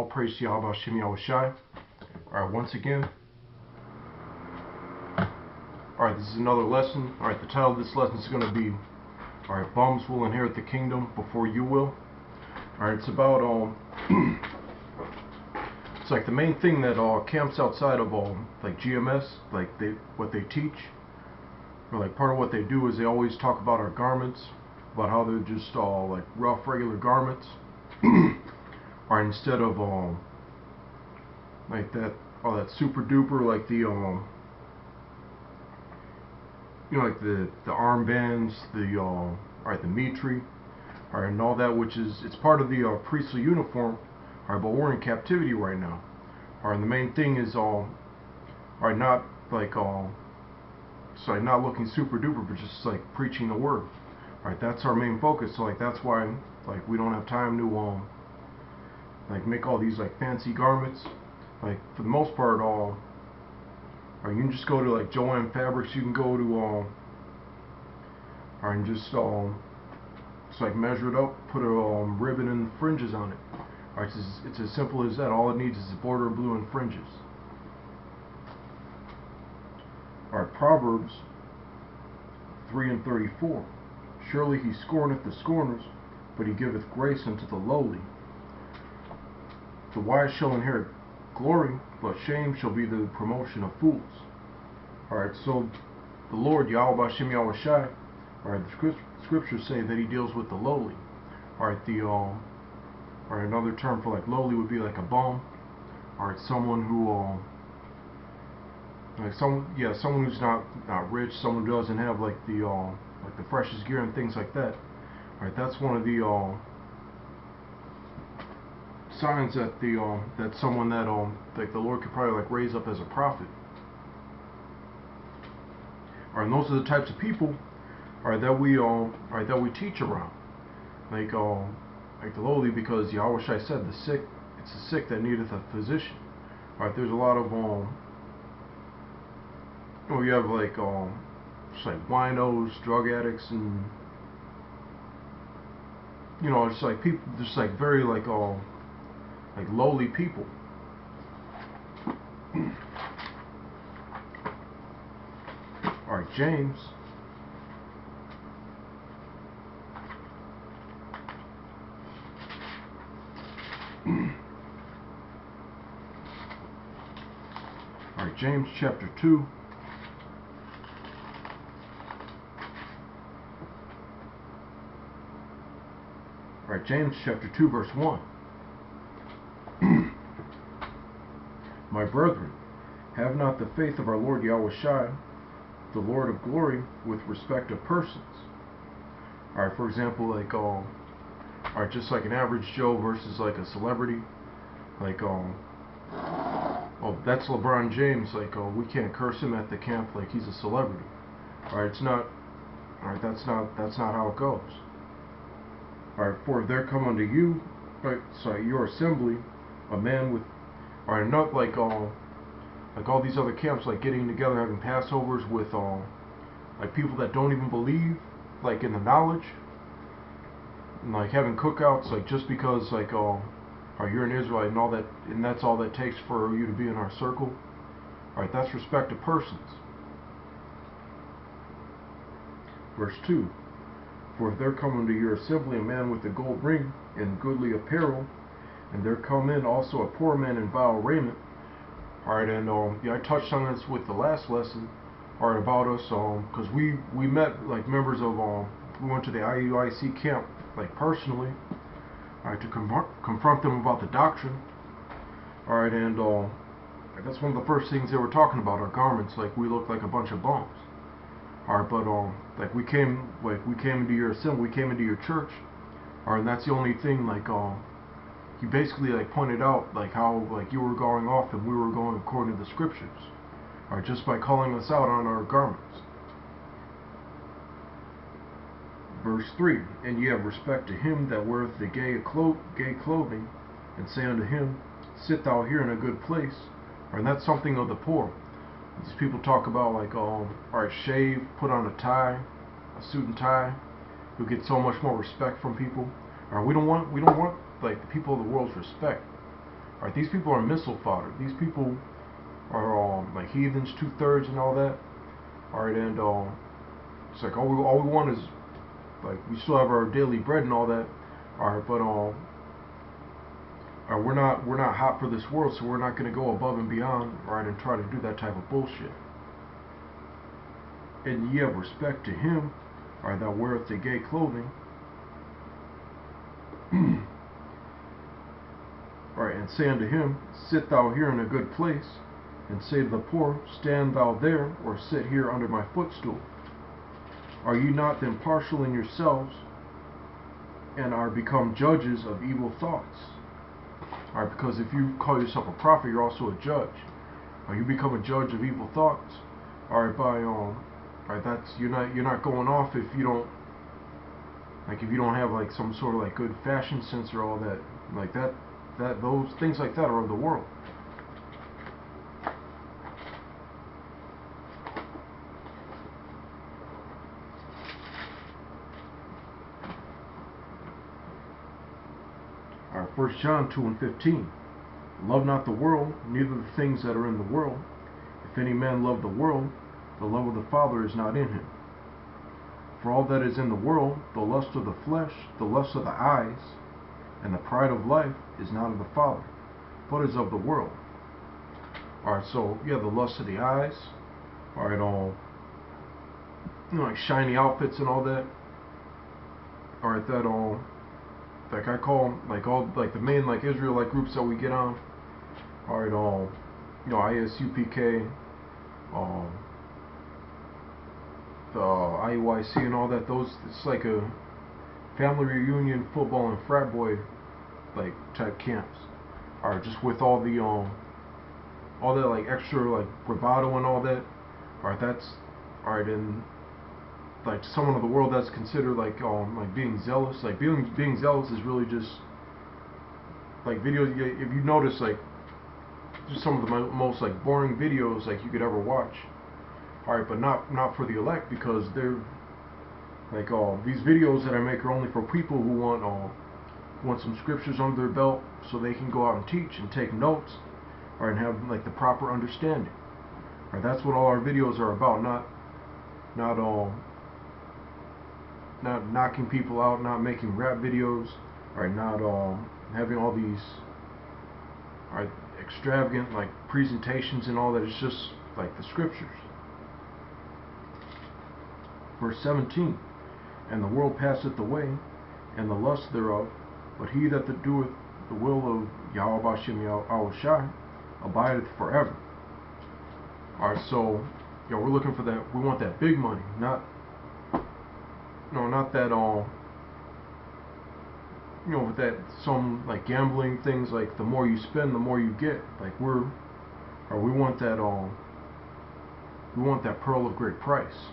all praise to Yahweh Shem Yahushai. Alright, once again. Alright, this is another lesson. Alright, the title of this lesson is going to be, alright, bums will inherit the kingdom before you will. Alright, it's about, it's like the main thing that camps outside of, like GMS, like what they teach, or like part of what they do is they always talk about our garments, about how they're just like rough, regular garments. Or instead of like that, that super duper, like the like the armbands, the alright, the mitri, alright, and all that, which is, it's part of the priestly uniform. Alright, but we're in captivity right now. Alright, the main thing is alright, not like sorry, not looking super duper, but just like preaching the word. Alright, that's our main focus. So like that's why like we don't have time to like make all these like fancy garments. Like for the most part, or you can just go to like Jo-Ann Fabrics. You can go to and just like measure it up, put a ribbon and fringes on it. Alright, it's as simple as that. All it needs is a border of blue and fringes. Alright, Proverbs 3:34. Surely he scorneth the scorners, but he giveth grace unto the lowly. The wise shall inherit glory, but shame shall be the promotion of fools. Alright, so the Lord, Yahweh Shem Yahushai, alright, the scriptures say that he deals with the lowly. Alright, or another term for like lowly would be like a bum. Alright, someone who like someone who's not rich, someone who doesn't have like the freshest gear and things like that. Alright, that's one of the signs that that someone that like the Lord could probably like raise up as a prophet. Alright, and those are the types of people that we teach around. Like the lowly, because Yahweh Shai said the sick, it's the sick that needeth a physician. Alright, there's a lot of you have like just like winos, drug addicts, and just like people, just like very like lowly people. Alright, James alright, James chapter 2. Alright, James chapter 2 verse 1. My brethren, have not the faith of our Lord Yahweh Shai, the Lord of glory, with respect of persons. Alright, for example, like alright, just like an average Joe versus like a celebrity. Like oh, that's LeBron James. Like we can't curse him at the camp like he's a celebrity. Alright, it's not. Alright, that's not how it goes. Alright, for if there come unto you, your assembly, a man with, alright, not like all these other camps, like getting together, having Passovers with like people that don't even believe, like in the knowledge, and like having cookouts, like just because like you're an Israelite and all that, and that's all that takes for you to be in our circle. Alright, that's respect of persons. Verse 2. For if there come unto your assembly a man with a gold ring and goodly apparel, and there come in also a poor man in vile raiment. Alright, and I touched on this with the last lesson. Alright, about us, because we met like members of we went to the IUIC camp like personally. Alright, to confront them about the doctrine. Alright, and that's one of the first things they were talking about, our garments. Like we look like a bunch of bums. Alright, but like we came into your assembly, we came into your church. Alright, and that's the only thing, like he basically like pointed out like how like you were going off and we were going according to the scriptures. Alright, just by calling us out on our garments. Verse 3. And ye have respect to him that weareth the gay clothing, and say unto him, sit thou here in a good place. Alright, and that's something of the poor. These people talk about like alright, shave, put on a tie, a suit and tie. You'll get so much more respect from people. Alright, we don't want like the people of the world's respect. Alright, these people are missile fodder. These people are like heathens, 2/3 and all that. Alright, and it's like all we want is, like, we still have our daily bread and all that. Alright, but we're not hot for this world, so we're not going to go above and beyond, right, and try to do that type of bullshit. And ye have respect to him, right, that weareth the gay clothing. Right, and say unto him, sit thou here in a good place, and say to the poor, stand thou there, or sit here under my footstool. Are ye not then partial in yourselves, and are become judges of evil thoughts? Alright, because if you call yourself a prophet, you're also a judge. Or you become a judge of evil thoughts. Alright, alright, that's you're not going off if you don't, like, if you don't have like some sort of like good fashion sense or all that, like those things like that are of the world. Alright, 1 John 2:15. Love not the world, neither the things that are in the world. If any man love the world, the love of the Father is not in him. For all that is in the world, the lust of the flesh, the lust of the eyes, and the pride of life, is not of the Father, but is of the world. Alright, so yeah, the lust of the eyes, alright, like shiny outfits and all that. Alright, that like I call like all like the main like Israelite groups that we get on. Alright, ISUPK, the IUIC and all that. Those, it's like a family reunion, football and frat boy like type camps. Alright, just with all that like extra like bravado and all that. Alright, that's alright, and like someone of the world that's considered like being zealous. Like being zealous is really just like videos. If you notice, like just some of the most like boring videos like you could ever watch. Alright, but not for the elect, because they're like these videos that I make are only for people who want some scriptures under their belt so they can go out and teach and take notes, or and have like the proper understanding. Alright, that's what all our videos are about. Not knocking people out, not making rap videos, or not having all these extravagant like presentations and all that. It's just like the scriptures. Verse 17. And the world passeth away, and the lust thereof, but he that doeth the will of Yahweh B'Shem Yahushai abideth forever. Alright, so we're looking for that. We want that big money, not that with that some like gambling things, like the more you spend the more you get. Like we want that pearl of great price.